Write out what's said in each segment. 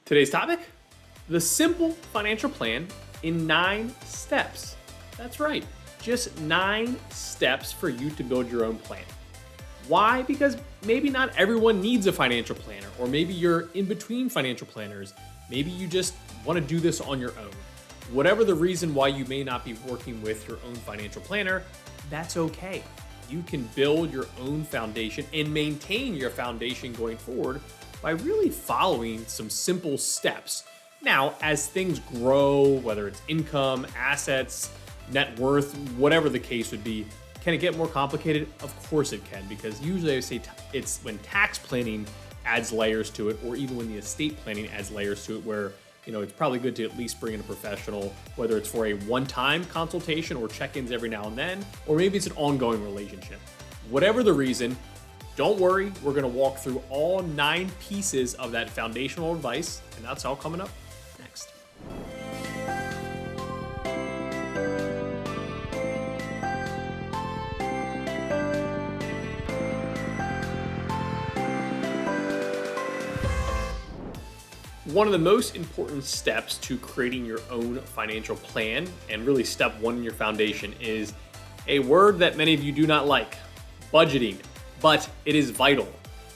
Today's topic, the simple financial plan in 9 steps. That's right, just 9 steps for you to build your own plan. Why? Because maybe not everyone needs a financial planner, or maybe you're in between financial planners. Maybe you just want to do this on your own. Whatever the reason why you may not be working with your own financial planner, that's okay. You can build your own foundation and maintain your foundation going forward by really following some simple steps. Now, as things grow, whether it's income, assets, net worth, whatever the case would be, can it get more complicated? Of course it can, because usually I say it's when tax planning adds layers to it, or even when the estate planning adds layers to it, where it's probably good to at least bring in a professional, whether it's for a one-time consultation or check-ins every now and then, or maybe it's an ongoing relationship. Whatever the reason, don't worry, we're gonna walk through all 9 pieces of that foundational advice, and that's all coming up next. One of the most important steps to creating your own financial plan, and really step 1 in your foundation, is a word that many of you do not like, budgeting, but it is vital.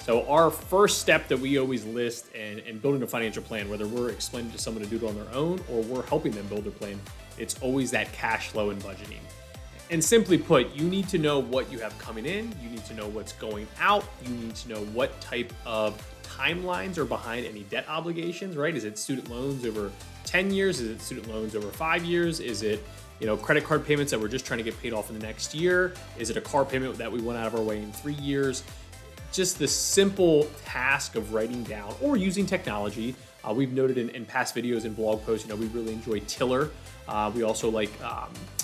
So our first step that we always list in building a financial plan, whether we're explaining to someone to do it on their own or we're helping them build their plan, it's always that cash flow and budgeting. And simply put, you need to know what you have coming in, you need to know what's going out, you need to know what type of timelines are behind any debt obligations, right? Is it student loans over 10 years? Is it student loans over 5 years? Is it, credit card payments that we're just trying to get paid off in the next year? Is it a car payment that we went out of our way in 3 years? Just the simple task of writing down or using technology. We've noted in past videos and blog posts, we really enjoy Tiller. We also like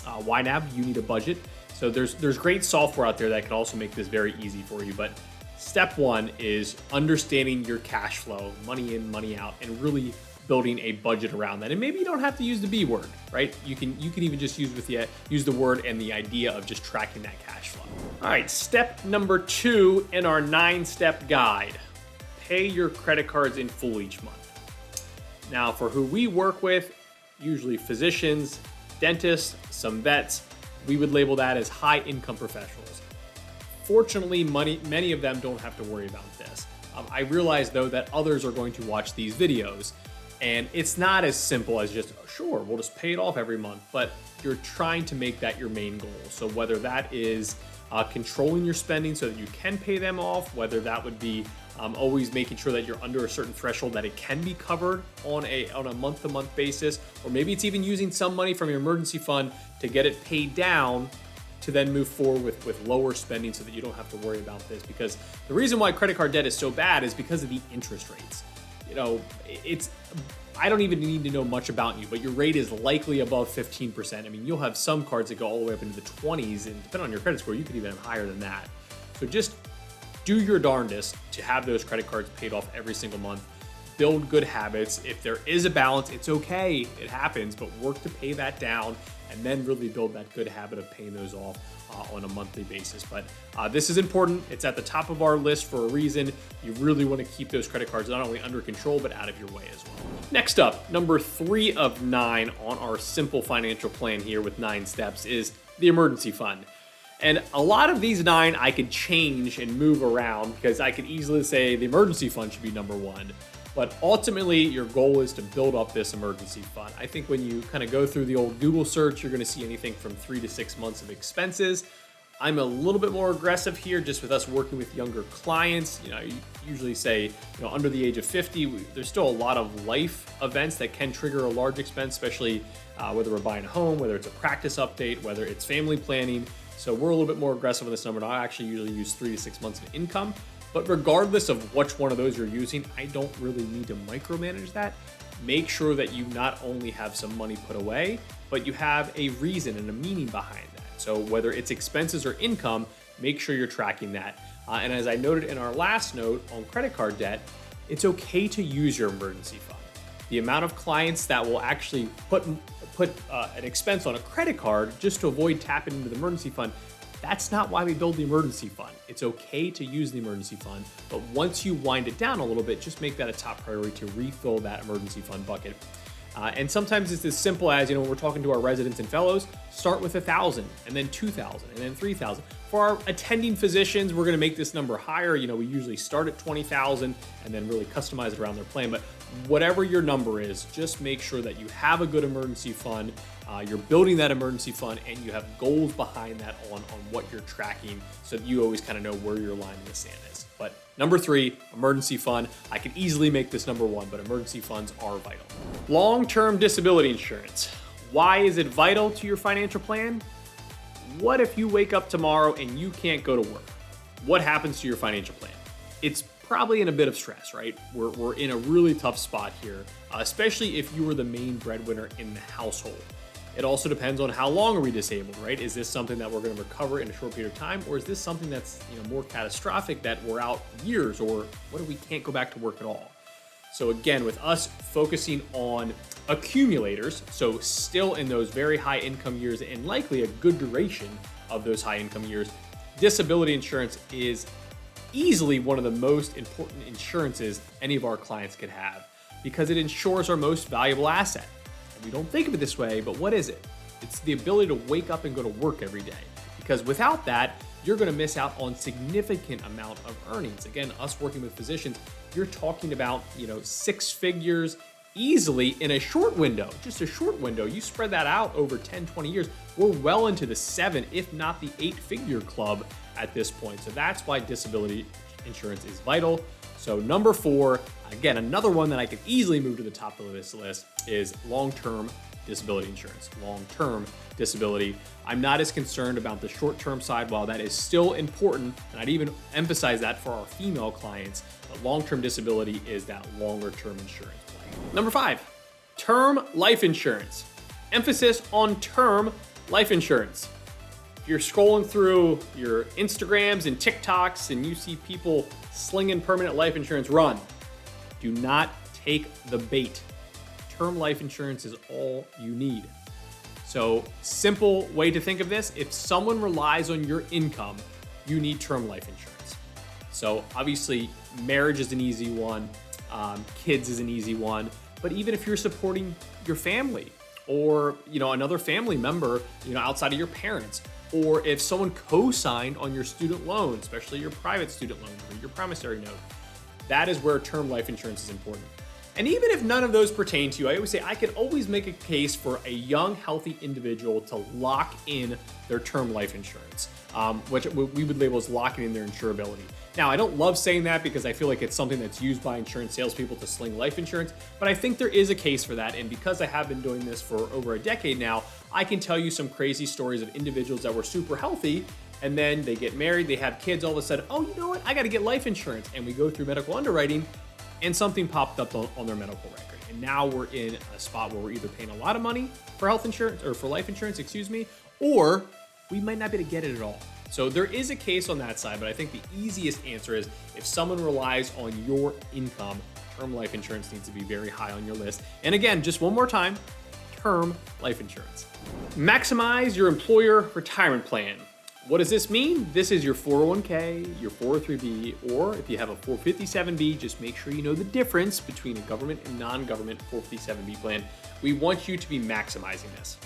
YNAB, You Need a Budget. So there's great software out there that can also make this very easy for you. But step 1 is understanding your cash flow, money in, money out, and really building a budget around that. And maybe you don't have to use the B word, right? You can even just use the word and the idea of just tracking that cash flow. All right, step number 2 in our 9-step guide: pay your credit cards in full each month. Now, for who we work with, usually physicians, dentists, some vets, we would label that as high income professionals. Fortunately, many of them don't have to worry about this. I realize though that others are going to watch these videos, and it's not as simple as just, sure, we'll just pay it off every month, but you're trying to make that your main goal. So whether that is controlling your spending so that you can pay them off, whether that would be always making sure that you're under a certain threshold that it can be covered on a month-to-month basis, or maybe it's even using some money from your emergency fund to get it paid down to then move forward with lower spending so that you don't have to worry about this. Because the reason why credit card debt is so bad is because of the interest rates. I don't even need to know much about you, but your rate is likely above 15%. I mean, you'll have some cards that go all the way up into the 20s, and depending on your credit score, you could even have higher than that. So just do your darndest to have those credit cards paid off every single month. Build good habits. If there is a balance, it's okay, it happens, but work to pay that down and then really build that good habit of paying those off on a monthly basis. But this is important. It's at the top of our list for a reason. You really want to keep those credit cards not only under control, but out of your way as well. Next up, number 3 of 9 on our simple financial plan here with 9 steps is the emergency fund. And a lot of these 9 I could change and move around, because I could easily say the emergency fund should be number 1. But ultimately, your goal is to build up this emergency fund. I think when you kind of go through the old Google search, you're going to see anything from 3 to 6 months of expenses. I'm a little bit more aggressive here just with us working with younger clients. You usually say, under the age of 50, there's still a lot of life events that can trigger a large expense, especially whether we're buying a home, whether it's a practice update, whether it's family planning. So we're a little bit more aggressive on this number. And I actually usually use 3 to 6 months of income. But regardless of which one of those you're using, I don't really need to micromanage that. Make sure that you not only have some money put away, but you have a reason and a meaning behind that. So whether it's expenses or income, make sure you're tracking that. And as I noted in our last note on credit card debt, it's okay to use your emergency fund. The amount of clients that will actually put an expense on a credit card just to avoid tapping into the emergency fund That's not why we build the emergency fund. It's okay to use the emergency fund, but once you wind it down a little bit, just make that a top priority to refill that emergency fund bucket. And sometimes it's as simple as, when we're talking to our residents and fellows, start with 1,000 and then 2,000 and then 3,000. For our attending physicians, we're going to make this number higher. We usually start at 20,000 and then really customize it around their plan. But whatever your number is, just make sure that you have a good emergency fund. You're building that emergency fund and you have goals behind that on what you're tracking so that you always kind of know where your line in the sand is. But number 3, emergency fund. I could easily make this number 1, but emergency funds are vital. Long-term disability insurance. Why is it vital to your financial plan? What if you wake up tomorrow and you can't go to work? What happens to your financial plan? It's probably in a bit of stress, right? We're in a really tough spot here, especially if you were the main breadwinner in the household. It also depends on how long are we disabled, right? Is this something that we're going to recover in a short period of time, or is this something that's more catastrophic that we're out years, or what if we can't go back to work at all? So again, with us focusing on accumulators, so still in those very high income years and likely a good duration of those high income years, disability insurance is easily one of the most important insurances any of our clients could have because it insures our most valuable asset. We don't think of it this way, but what is it? It's the ability to wake up and go to work every day. Because without that, you're going to miss out on significant amount of earnings. Again, us working with physicians, you're talking about, 6 figures easily in a short window, just a short window. You spread that out over 10, 20 years, we're well into the 7, if not the 8-figure club at this point. So that's why disability insurance is vital. So number 4, again, another one that I could easily move to the top of this list is long-term disability insurance. Long-term disability. I'm not as concerned about the short-term side, while that is still important, and I'd even emphasize that for our female clients, but long-term disability is that longer-term insurance plan. Number 5, term life insurance. Emphasis on term life insurance. If you're scrolling through your Instagrams and TikToks and you see people slinging permanent life insurance, run. Do not take the bait. Term life insurance is all you need. So, simple way to think of this, if someone relies on your income, you need term life insurance. So obviously, marriage is an easy one, kids is an easy one, but even if you're supporting your family or another family member outside of your parents, or if someone co-signed on your student loan, especially your private student loan or your promissory note, that is where term life insurance is important. And even if none of those pertain to you, I always say I could always make a case for a young, healthy individual to lock in their term life insurance, which we would label as locking in their insurability. Now, I don't love saying that because I feel like it's something that's used by insurance salespeople to sling life insurance, but I think there is a case for that. And because I have been doing this for over a decade now, I can tell you some crazy stories of individuals that were super healthy and then they get married, they have kids, all of a sudden, oh, you know what? I got to get life insurance. And we go through medical underwriting and something popped up on their medical record. And now we're in a spot where we're either paying a lot of money for health insurance or for life insurance, or we might not be able to get it at all. So there is a case on that side, but I think the easiest answer is if someone relies on your income, term life insurance needs to be very high on your list. And again, just one more time, term life insurance. Maximize your employer retirement plan. What does this mean? This is your 401k, your 403b, or if you have a 457b, just make sure you know the difference between a government and non-government 457b plan. We want you to be maximizing this.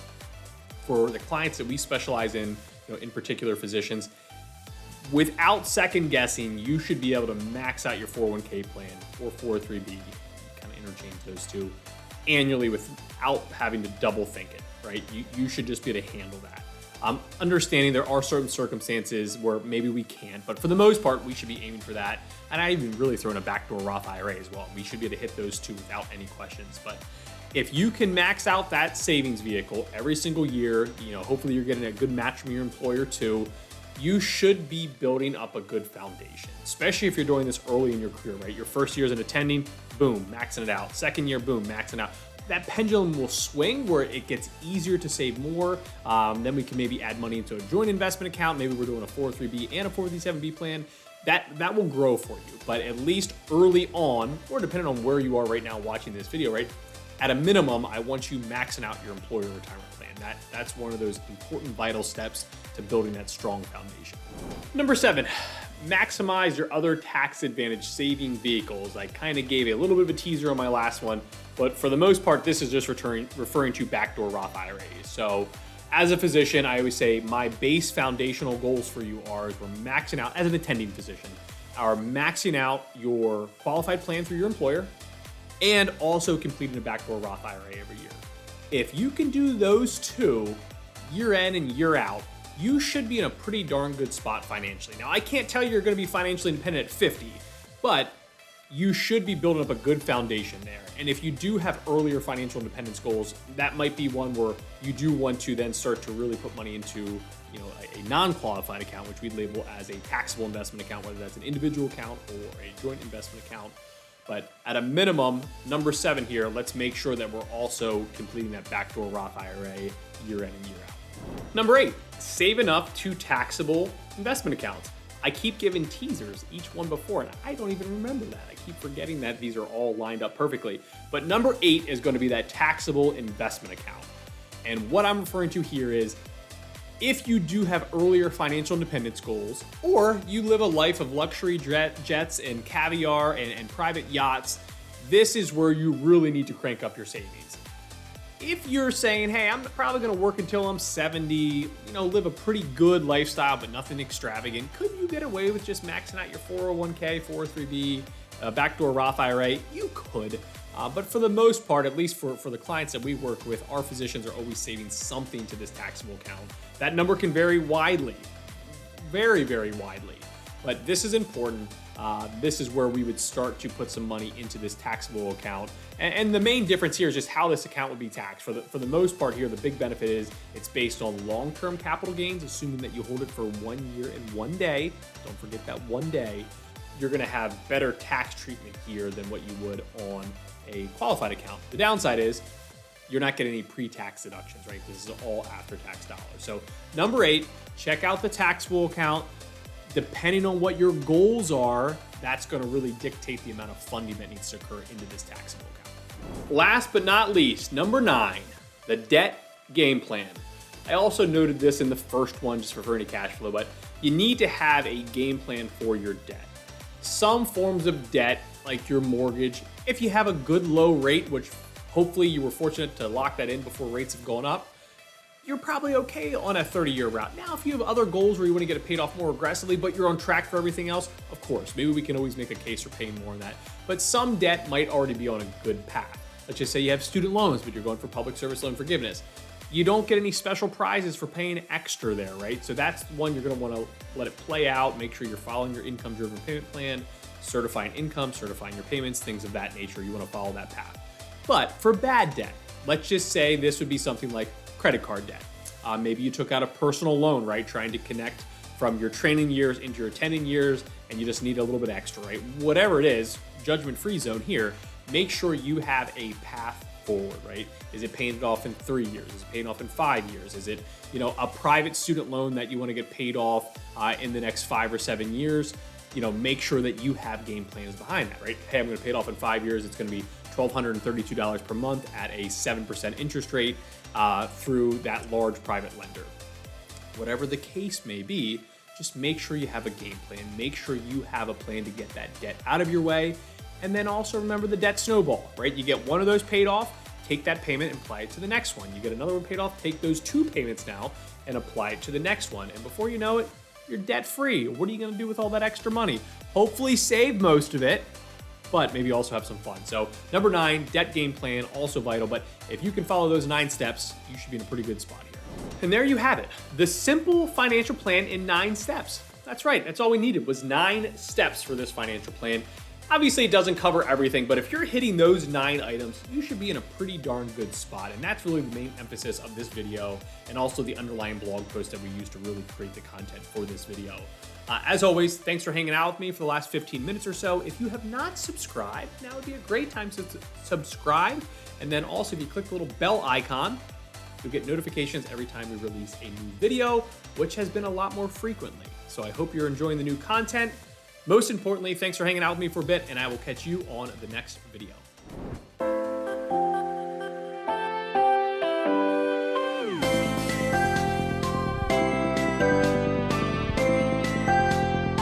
For the clients that we specialize in particular physicians, without second guessing, you should be able to max out your 401k plan or 403b, kind of interchange those two, annually without having to double think it, right? You should just be able to handle that. Understanding there are certain circumstances where maybe we can't, but for the most part, we should be aiming for that. And I even really throw in a backdoor Roth IRA as well. We should be able to hit those two without any questions. But if you can max out that savings vehicle every single year, hopefully you're getting a good match from your employer too, you should be building up a good foundation, especially if you're doing this early in your career, right? Your first year as an attending, boom, maxing it out. Second year, boom, maxing out. That pendulum will swing where it gets easier to save more. Then we can maybe add money into a joint investment account. Maybe we're doing a 403b and a 437b plan. That will grow for you. But at least early on, or depending on where you are right now watching this video, right? At a minimum, I want you maxing out your employer retirement plan. That's one of those important vital steps to building that strong foundation. Number 7, maximize your other tax advantage saving vehicles. I kind of gave a little bit of a teaser on my last one, but for the most part, this is just referring to backdoor Roth IRAs. So as a physician, I always say my base foundational goals for you are, is we're maxing out, as an attending physician, are maxing out your qualified plan through your employer and also completing a backdoor Roth IRA every year. If you can do those two year in and year out, you should be in a pretty darn good spot financially. Now, I can't tell you you're going to be financially independent at 50, but you should be building up a good foundation there. And if you do have earlier financial independence goals, that might be one where you do want to then start to really put money into, a non-qualified account, which we label as a taxable investment account, whether that's an individual account or a joint investment account. But at a minimum, number 7 here, let's make sure that we're also completing that backdoor Roth IRA year in and year out. Number 8, save enough to taxable investment accounts. I keep giving teasers, each one before, and I don't even remember that. I keep forgetting that these are all lined up perfectly. But number 8 is going to be that taxable investment account. And what I'm referring to here is, if you do have earlier financial independence goals, or you live a life of luxury jets and caviar and private yachts, this is where you really need to crank up your savings. If you're saying, hey, I'm probably gonna work until I'm 70, live a pretty good lifestyle, but nothing extravagant, could you get away with just maxing out your 401k, 403b, backdoor Roth IRA? You could. But for the most part, at least for the clients that we work with, our physicians are always saving something to this taxable account. That number can vary widely, very, very widely. But this is important. This is where we would start to put some money into this taxable account. And the main difference here is just how this account would be taxed. For the most part here, the big benefit is it's based on long-term capital gains, assuming that you hold it for 1 year and 1 day. Don't forget that 1 day. You're gonna have better tax treatment here than what you would on a qualified account. The downside is you're not getting any pre-tax deductions, right? This is all after-tax dollars. So number 8, check out the taxable account. Depending on what your goals are, that's gonna really dictate the amount of funding that needs to occur into this taxable account. Last but not least, number 9, the debt game plan. I also noted this in the first one, just referring to cash flow, but you need to have a game plan for your debt. Some forms of debt, like your mortgage, if you have a good low rate, which hopefully you were fortunate to lock that in before rates have gone up, you're probably okay on a 30-year route. Now, if you have other goals where you want to get it paid off more aggressively, but you're on track for everything else, of course, maybe we can always make a case for paying more on that. But some debt might already be on a good path. Let's just say you have student loans, but you're going for public service loan forgiveness. You don't get any special prizes for paying extra there, right? So that's one you're gonna wanna let it play out, make sure you're following your income-driven payment plan, certifying income, certifying your payments, things of that nature. You wanna follow that path. But for bad debt, let's just say this would be something like credit card debt. Maybe you took out a personal loan, right? Trying to connect from your training years into your attending years, and you just need a little bit extra, right? Whatever it is, judgment-free zone here, make sure you have a path forward, right? Is it paying it off in 3 years? Is it paying off in 5 years? Is it, a private student loan that you want to get paid off in the next 5 or 7 years? Make sure that you have game plans behind that, right? Hey, I'm going to pay it off in 5 years. It's going to be $1,232 per month at a 7% interest rate through that large private lender. Whatever the case may be, just make sure you have a game plan. Make sure you have a plan to get that debt out of your way. And then also remember the debt snowball, right? You get one of those paid off, take that payment and apply it to the next one. You get another one paid off, take those 2 payments now and apply it to the next one. And before you know it, you're debt free. What are you gonna do with all that extra money? Hopefully save most of it, but maybe also have some fun. So number 9, debt game plan, also vital. But if you can follow those 9 steps, you should be in a pretty good spot here. And there you have it, the simple financial plan in 9 steps. That's right, that's all we needed was 9 steps for this financial plan. Obviously, it doesn't cover everything, but if you're hitting those 9 items, you should be in a pretty darn good spot. And that's really the main emphasis of this video and also the underlying blog post that we use to really create the content for this video. As always, thanks for hanging out with me for the last 15 minutes or so. If you have not subscribed, now would be a great time to subscribe. And then also, if you click the little bell icon, you'll get notifications every time we release a new video, which has been a lot more frequently. So I hope you're enjoying the new content. Most importantly, thanks for hanging out with me for a bit, and I will catch you on the next video.